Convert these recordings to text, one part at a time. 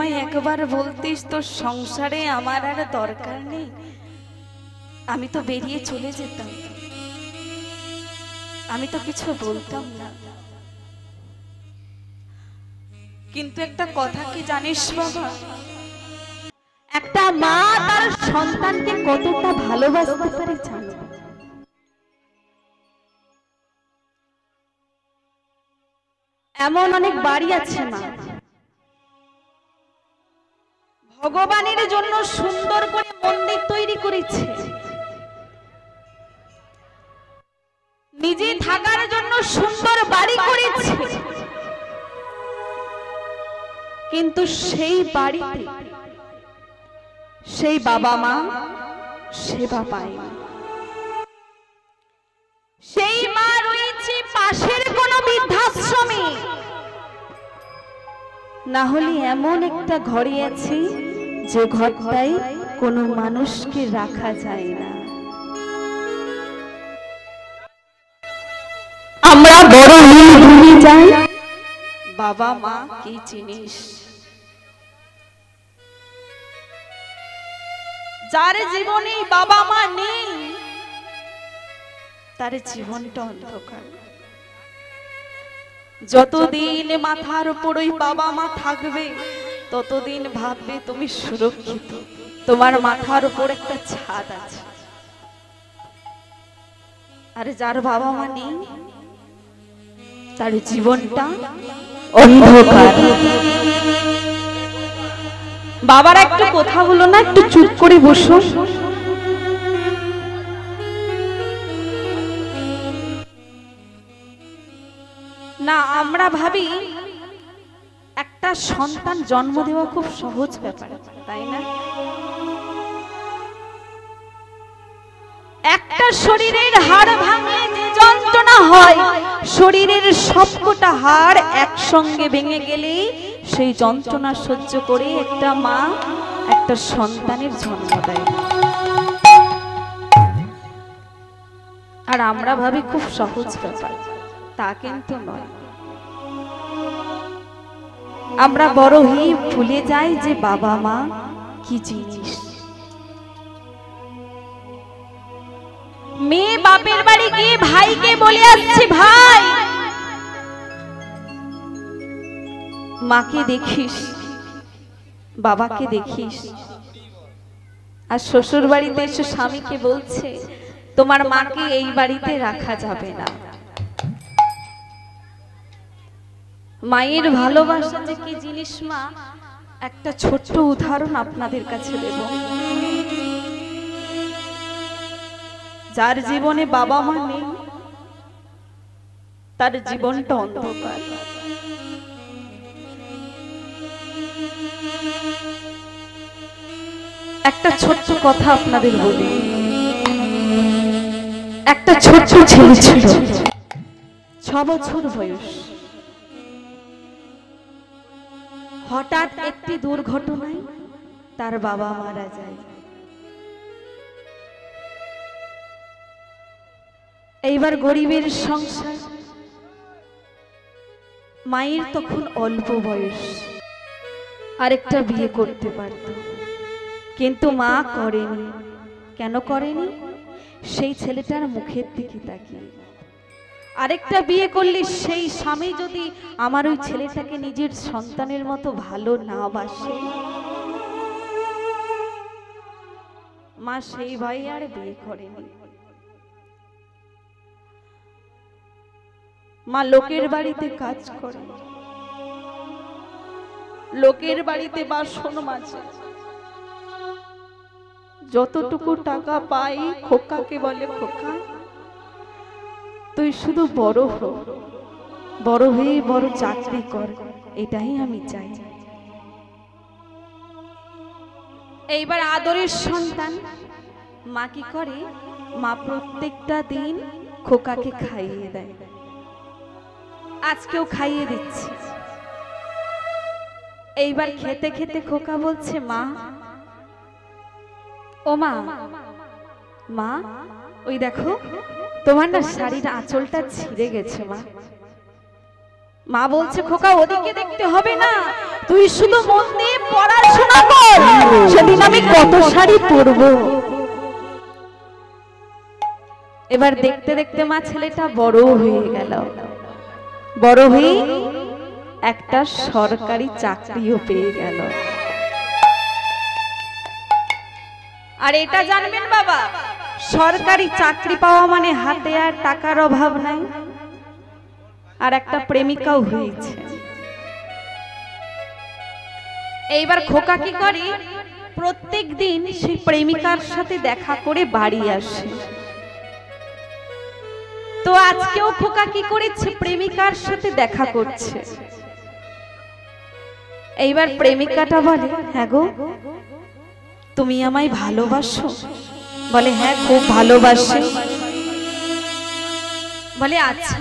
আমায় একবার বলতিস তোর সংসারে আমার আর দরকার নেই, আমি তো বেরিয়ে চলে যেতাম, আমি তো কিছু বলতাম না। কিন্তু একটা কথা কি জানিস বাবা, একটা মা তার সন্তানকে কতটা ভালোবাসতে পারে জানো? এমন অনেক বাড়ি আছে মা ভগবানের জন্য সুন্দর করে মন্দির তৈরি করেছে, নিজে থাকার জন্য সুন্দর বাড়ি করেছে, কিন্তু সেই বাড়িতে সেই বাবা মা সেবা পায় না। সেই মা রয়েছে পাশের কোনো বৃদ্ধাশ্রমে, না হলে এমন একটা ঘরে আছে যে ঘরটায় কোনো মানুষকে রাখা যায় না। আমরা বড় ভুলে যাই বাবা মা কি জিনিস। যার জীবনে বাবা মা নেই তার জীবনটা অন্ধকার। যতদিন মাথার উপর ওই বাবা মা থাকবে ততদিন ভাববে তুমি সুরক্ষিত, তোমার মাথার উপর একটা ছাদ আছে। আর যার বাবা মা নেই তার জীবনটা অন্ধকার। বাবারা একটু কথা বলো না, একটু চুপ করে বসো। না, আমরা ভাবি একটা সন্তান জন্ম দেওয়া খুব সহজ ব্যাপার, তাই না? একটা শরীরের হাড় ভাঙলে যে যন্ত্রণা হয়, শরীরের সবকটা হাড় একসঙ্গে ভেঙে গেলে সেই যন্ত্রণা সহ্য করে একটা মা একটা সন্তানের জন্ম দেয়। আর আমরা ভাবি খুব সহজ ব্যাপার, তা কিন্তু নয়। আমরা বড় হয়ে ভুলে যাই যে বাবা মা কি জিনিস। মেয়ে বাপের বাড়ি গিয়ে ভাইকে বলে আসছে, ভাই মাকে দেখিস, বাবাকে দেখিস। আর শ্বশুর বাড়িতে এসে স্বামীকে বলছে, তোমার মাকে এই বাড়িতে রাখা যাবে না। মায়ের ভালোবাসা যে কি জিনিস মা, একটা ছোট্ট উদাহরণ আপনাদের কাছে দেব। যার জীবনে বাবা মা নেই তার জীবনটা অন্ধকার। একটা ছোট্ট কথা আপনাদের বলি। একটা ছোট্ট ছেলে ছিল, 6 বছর বয়স। হঠাৎ একটি দুর্ঘটনায় তার বাবা মারা যায়। এইবার গরিবের সংসার, মায়ের তখন অল্প বয়স, আরেকটা বিয়ে করতে পারত, কিন্তু মা করেনি। কেন করেনি? সেই ছেলেটার মুখের দিকে তাকিয়ে। আরেকটা বিয়ে করলে সেই স্বামী যদি আমার ওই ছেলেটাকে নিজের সন্তানের মতো ভালো না বাসে, মা সেই ভাই আর বিয়ে করেনি। মা লোকের বাড়িতে কাজ করে, লোকের বাড়িতে বাসন মাজে, যতটুকু টাকা পাই খোকাকে বলে, খোকা তুই শুধু বড় হ, বড় হয়ে বড় চাকরি কর, এটাই আমি চাই। এইবার আদরের সন্তান মা কি করে, মা প্রত্যেকটা দিন খোকাকে খাইয়ে দেয়। আজকেও খাইয়ে দিচ্ছে। এইবার খেতে খেতে খোকা বলছে, মা ও মা, মা ওই দেখো তোমার না শাড়ির আঁচলটা ছিঁড়ে গেছে। মা মা বলছে, খোকা ওদিকে দেখতে হবে না, তুই শুধু মন দিয়ে পড়াশোনা কর, সেদিন আমি কত শাড়ি পরবো। এবার দেখতে দেখতে মা ছেলেটা বড় হয়ে গেল, বড় হয়ে একটা সরকারি চাকরিও পেয়ে গেল। আর এটা জানবেন বাবা, সরকারি চাকরি পাওয়া মানে হাতে আর টাকার অভাব নাই, আর একটা প্রেমিকাও হয়েছে। এইবার খোকা কি করে, প্রত্যেক দিন সেই প্রেমিকার সাথে দেখা করে বাড়ি আসে। তো আজকেও খোকা কি করেছে, প্রেমিকার সাথে দেখা করছে। এইবার প্রেমিকাটা বলে, হ্যাঁ গো তুমি আমায় ভালোবাসো? বলে হ্যাঁ খুব ভালোবাসি। বলে আচ্ছা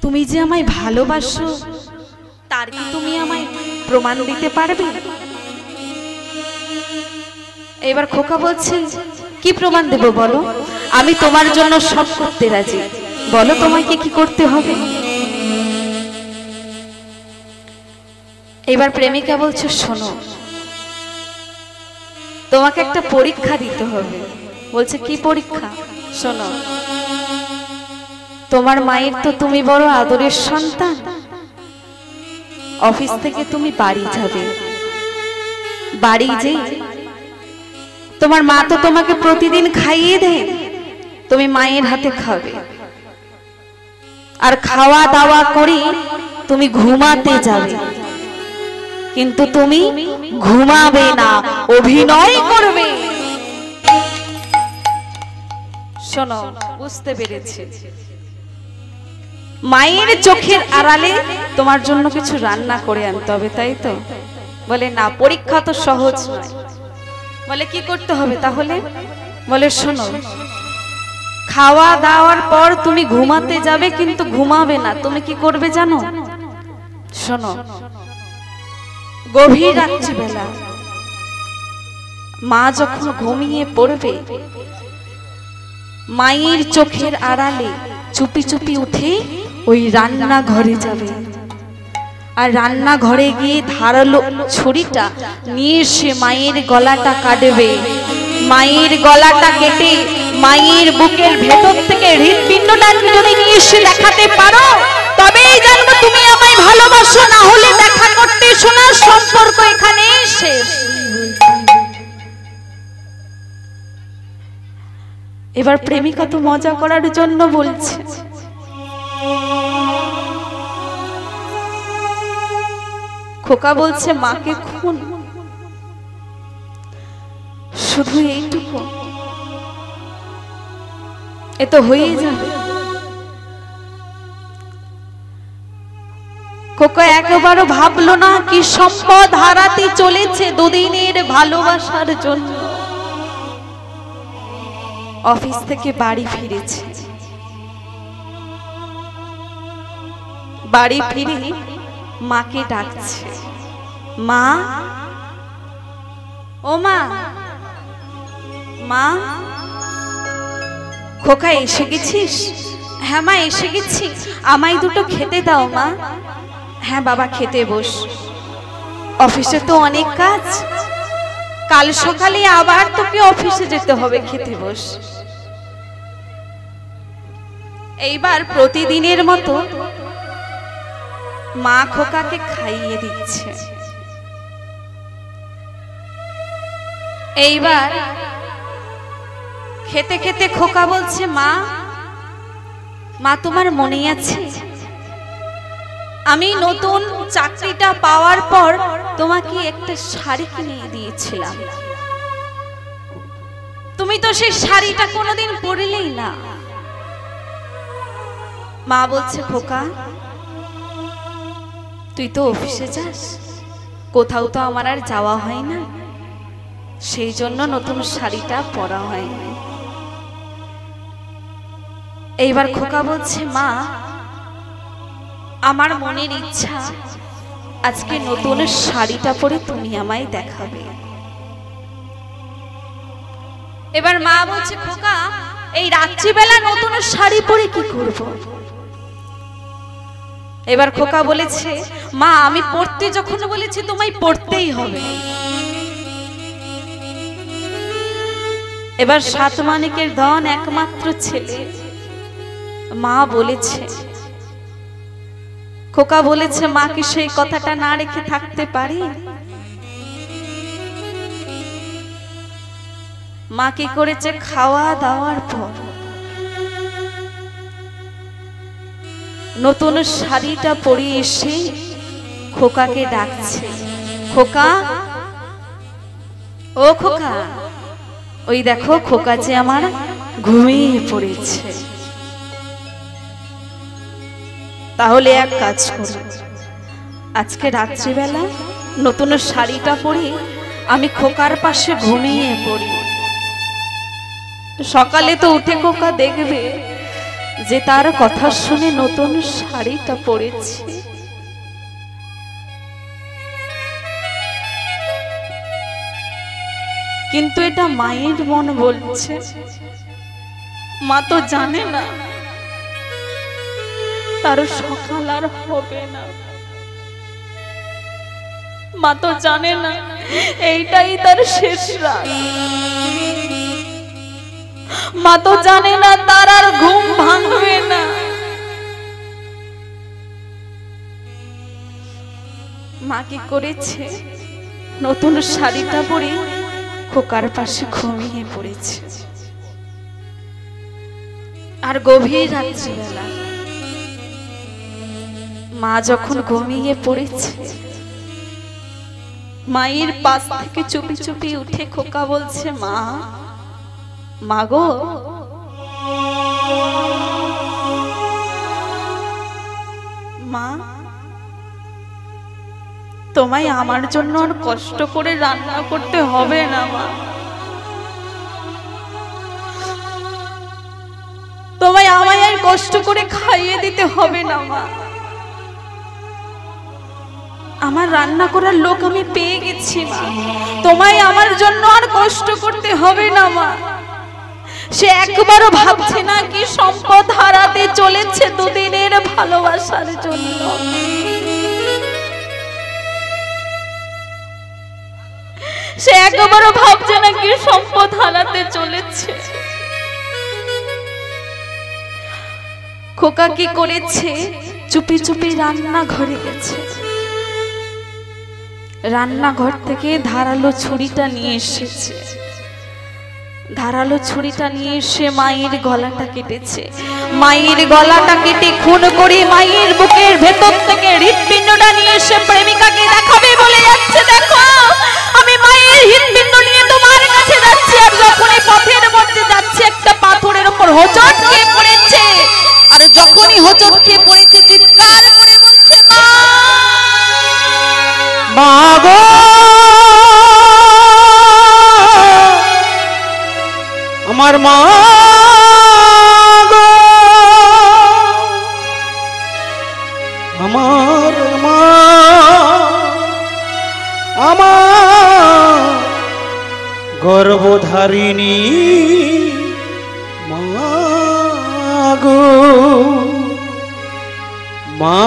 তুমি যে আমায় ভালোবাসো তার কি তুমি আমায় প্রমাণ দিতে পারবে? এবার খোকা বলছে, কি প্রমাণ দেব বলো, আমি তোমার জন্য সব করতে রাজি, বলো তোমাকে কি করতে হবে। এবার প্রেমিকা বলছে, শোনো তোমাকে একটা পরীক্ষা দিতে হবে। বলছে কি পরীক্ষা? শোনো, তোমার মায়ের তো তুমি বড় আদরের সন্তান, অফিস থেকে তুমি বাড়ি যাবে, বাড়ি যে তোমার মা তো তোমাকে প্রতিদিন খাইয়ে দেয়, তুমি মায়ের হাতে খাবে, আর খাওয়া দাওয়া করে তুমি ঘুমাতে যাবে, কিন্তু তুমি ঘুমাবে না, অভিনয় করবে। শোনো, বুঝতে পেরেছি, মায়ের চোখের আড়ালে তোমার জন্য কিছু রান্না করে আনতে হবে, তাই তো? বলে না, পরীক্ষা তো সহজ নয়। বলে কি করতে হবে তাহলে? বলে শোনো, খাওয়া দাওয়ার পর তুমি ঘুমাতে যাবে, কিন্তু ঘুমাবে না, তুমি কি করবে জানো? শোনো, গভীর রাত্রিবেলা মা যখন ঘুমিয়ে পড়বে, মায়ের চোখের আড়ালে চুপি চুপি উঠে ওই রান্না ঘরে যাবে, আর রান্না ঘরে গিয়ে ধারালো ছুরিটা নিয়ে এসে মায়ের গলাটা কাটবে। মায়ের গলাটা কেটে মায়ের বুকের ভেতর থেকে হৃৎপিণ্ডটা যদি নিয়ে এসে দেখাতে পারো, তবেই জানবো তুমি আমায় ভালোবাসো, না হলে দেখা করতে শোনার সম্পর্ক এখানে শেষ। এবার প্রেমিকা তো মজা করার জন্য বলছে, খোকা বলছে মাকে খুন, শুধু এইটুকু, এ তো হয়েই যাবে। খোকা একবারও ভাবলো না কি সম্পদ হারাতে চলেছে দুদিনের ভালোবাসার জন্য। অফিস থেকে বাড়ি ফিরেছে, বাড়ি ফিরে মাকে ডাকছে, মা, ও মা, মা। খোকা এসে গেছিস? হ্যাঁ মা এসে গেছি, আমায় দুটো খেতে দাও মা। হ্যাঁ বাবা খেতে বস, অফিসে তো অনেক কাজ, কাল সকালে আবার তোকে অফিসে যেতে হবে, খেতে বস। এইবার প্রতিদিনের মতো মা খোকাকে খাইয়ে দিচ্ছে। এইবার খেতে খেতে খোকা বলছে, মা, মা তোমার মনে আছে আমি নতুন চাকরিটা পাওয়ার পর তোমাকে একটা শাড়ি কিনে দিয়েছিলাম, তুমি তো সেই শাড়িটা কোনোদিন পরলেই না। মা বলছে, খোকা তুই তো অফিসে যাস, কোথাও তো আমার আর যাওয়া হয় না, সেই জন্য নতুন শাড়িটা পরা হয়নি। এইবার খোকা বলছে, মা আমার মনের ইচ্ছা আজকে নতুন শাড়িটা পরে তুমি আমায় দেখাবে। এবার মা বলছে, খোকা এই রাত্রিবেলা নতুন শাড়ি পরে কি করব? এবার খোকা বলেছে, মা আমি পড়তে যখন বলেছি তোমায় পড়তেই হবে। এবার সাত মানিকের ধন একমাত্র ছেলে, মা বলেছে, খোকা বলেছে, মা কি সেই কথাটা না রেখে থাকতে পারি? মা কি করেছে, খাওয়া দাওয়ার পর নতুন শাড়িটা পরে এসে খোকাকে ডাকছে, খোকা, ও খোকা, ওই দেখো খোকা যে আমার ঘুমিয়ে পড়েছে। তাহলে এক কাজ করো, আজকে রাত্রিবেলা নতুন শাড়িটা পরে আমি খোকার পাশে ঘুমিয়ে পড়ি। সকালে তো উঠে খোকা দেখবে যে তার কথা শুনে নতুন শাড়িটা পরেছি। কিন্তু এটা মায়ের মন বলছে, মা তো জানে না তার সকাল আর হবে না, মা তো জানে না এইটাই তার শেষ রাত, মা তো জানে না তার আর ঘুম ভাঙবে না। মা কি করেছে, নতুন শাড়িটা পরে খোকার পাশে ঘুমিয়ে পড়েছে। আর গভীর রাত্রিবেলা মা যখন ঘুমিয়ে পড়েছে, মায়ের পাশ থেকে চুপি চুপি উঠে খোকা বলছে, মা, মাগো, মা, তোমায় আমার জন্য আর কষ্ট করে রান্না করতে হবে না মা, তোমায় আমায় আর কষ্ট করে খাইয়ে দিতে হবে না মা, আমার রান্না করার লোক আমি পেয়ে গেছি মা, তোমায় আমার জন্য আর কষ্ট করতে হবে না মা। সে একবারও ভাবছে না কি সম্পদ হারাতে চলেছে দুদিনের ভালোবাসার জন্য। সে একবারও ভাবছে না কি সম্পদ হারাতে চলেছে। খোকা কি করেছে, চুপি চুপি রান্নাঘরে গেছে, রান্নাঘর থেকে ধারালো ছুরিটা নিয়ে এসেছে, ধারালো ছুরিটা নিয়ে এসে মায়ের গলাটা কেটেছে, মায়ের গলাটা কেটে খুন করে মায়ের বুকের ভেতর থেকে হৃৎপিণ্ডটা নিয়ে এসে প্রেমিকাকে দেখাবে বলে যাচ্ছে, দেখো আমি মায়ের হৃৎপিণ্ড নিয়ে তোমার কাছে যাচ্ছি। আর যখনই পথের মধ্যে যাচ্ছে একটা পাথরের উপর হোঁচট খেয়ে পড়েছে, আর যখনই হোঁচট খেয়ে পড়েছে চিৎকার করে বলছে, মা গো, আমার মা গো, আমার মা, আমার গর্ভধারিণী মা গো, মা,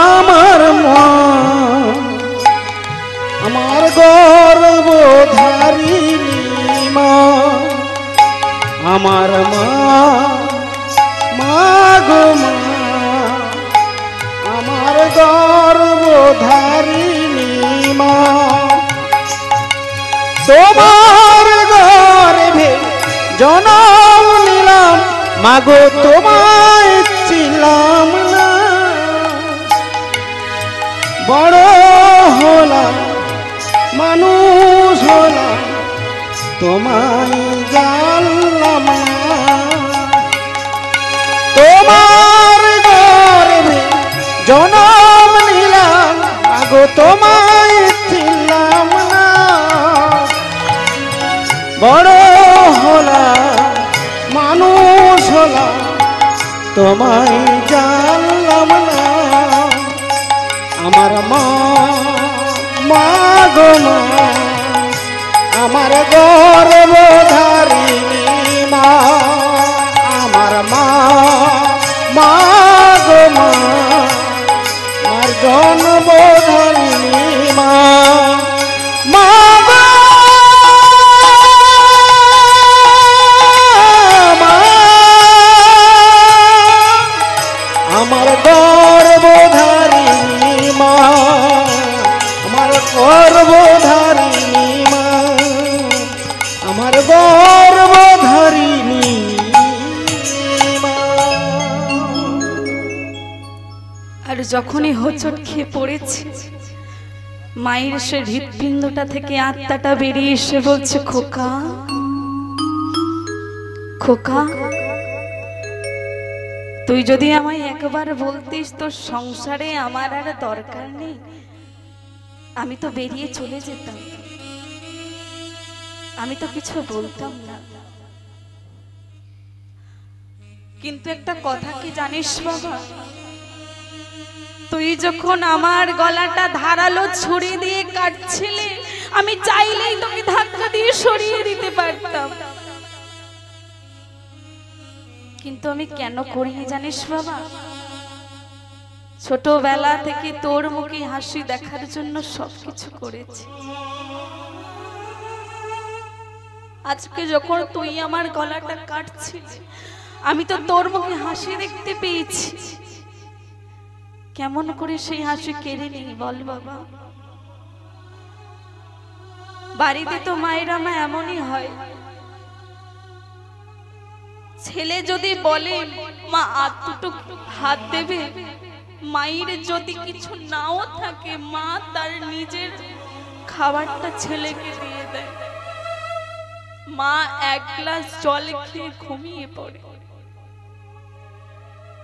আমার মা, আমার গর্ভধারিণী মা, আমার মা, মা গো মা, আমার গর্ভধারিণী মা, তোমার গর্ভে জনম নিলাম মা গো, তোমায় ছিলাম না, বড় হলাম মানুষ হলাম তোমায় জানলাম না, তোমার গর্ভে জনম নিলাম আগো, তোমায় ছিলাম না, বড় হলাম মানুষ হলাম তোমায় জানলাম না, আমার মা, মা গো মা, আমার গর্ভধারিণী মা, আমার মা, মা গো জন্মধারিণী মা, মা গো মা, আমার গর্ভধারিণী মা, আমার গর্ভধারিণী মা, আমার গর্ভধারিণী মা। আর যখনই হোঁচট খেয়ে পড়েছে, মায়ের সে হৃৎপিণ্ডটা থেকে আত্মাটা বেরিয়ে এসে বলছে, খোকা খোকা, তুই যদি আমায় একবার বলতিস তোর সংসারে আমার আর দরকার নেই, আমি তো বেরিয়ে চলে যেতাম, আমি তো কিছু বলতাম না। কিন্তু একটা কথা কি জানিস বাবা, তুই যখন আমার গলাটা ধারালো ছুরি দিয়ে কাটছিলে, আমি চাইলেই তোকে ধাক্কা দিয়ে সরিয়ে দিতে পারতাম, কিন্তু আমি কেন করিনি জানিস বাবা? ছোটবেলা থেকে তোর মুখে হাসি দেখার জন্য সবকিছু করেছি। আজকে যখন তুই আমার গলাটা কাটছিস, আমি তো তোর মুখে হাসি দেখতে পেয়েছি, কেমন করে সেই হাসি কেড়ে নেই বল বাবা? বাড়িতে তো মায়েরা মা এমনই হয়, ছেলে যদি বলে মা আর দুটো হাত দেবে, মায়ের যদি কিছু নাও থাকে, মা তার নিজের খাবারটা ছেলেকে দিয়ে দেয়, মা এক গ্লাস জল খেয়ে ঘুমিয়ে পড়ে,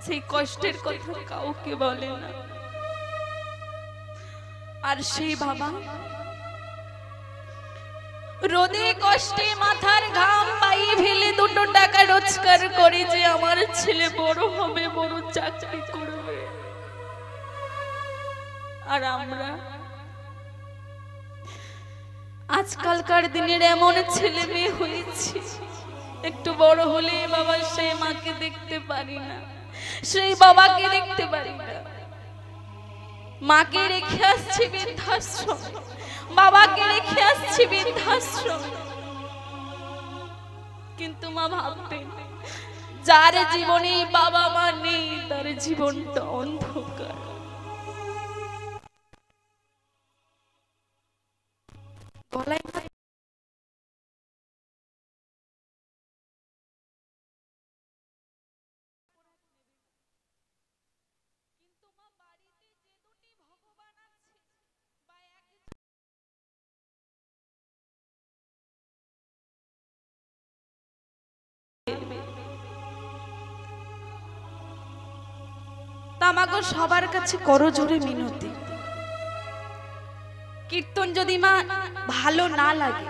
সেই কষ্টের কথা কাউকে বলে না। আর সেই বাবা রোদে কষ্টে মাথার ঘাম পায়ে ফেলে দুটো টাকা রোজগার করে যে আমার ছেলে বড় হবে, বড় চাকরি করবে, আর আমরা আজকালকার দিনের এমন ছেলে মেয়ে হয়েছি, একটু বড় হলে বাবা সেই মাকে দেখতে পারি না, সেই বাবাকে দেখতে পারি না, মাকে রেখে আসছি বৃদ্ধাশ্রম, বাবাকে রেখে আসছি বৃদ্ধাশ্রম, কিন্তু মা ভাবতেন যার জীবনে বাবা মা নেই তার জীবনটা অন্ধকার। বলাই আমাগো সবার কাছে করজোড়ে মিনতি, কীর্তন যদি মা ভালো না লাগে,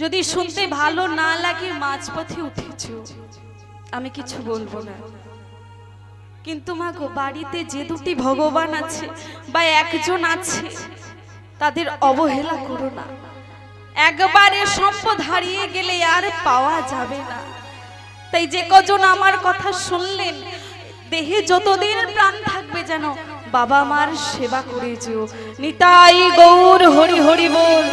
যদি শুনতে ভালো না লাগে, মাঝপথে উঠেছো, আমি কিছু বলবো না, কিন্তু মা গো বাড়িতে যে দুটি ভগবান আছে বা একজন আছে, তাদের অবহেলা করো না। একবারে সম্পদ হারিয়ে গেলে আর পাওয়া যাবে না। তাই যে কজন আমার কথা শুনলেন, দেহে যতদিন প্রাণ থাকবে যেন বাবা মার সেবা করে যেও। নিতাই গৌর হরি হরি বল।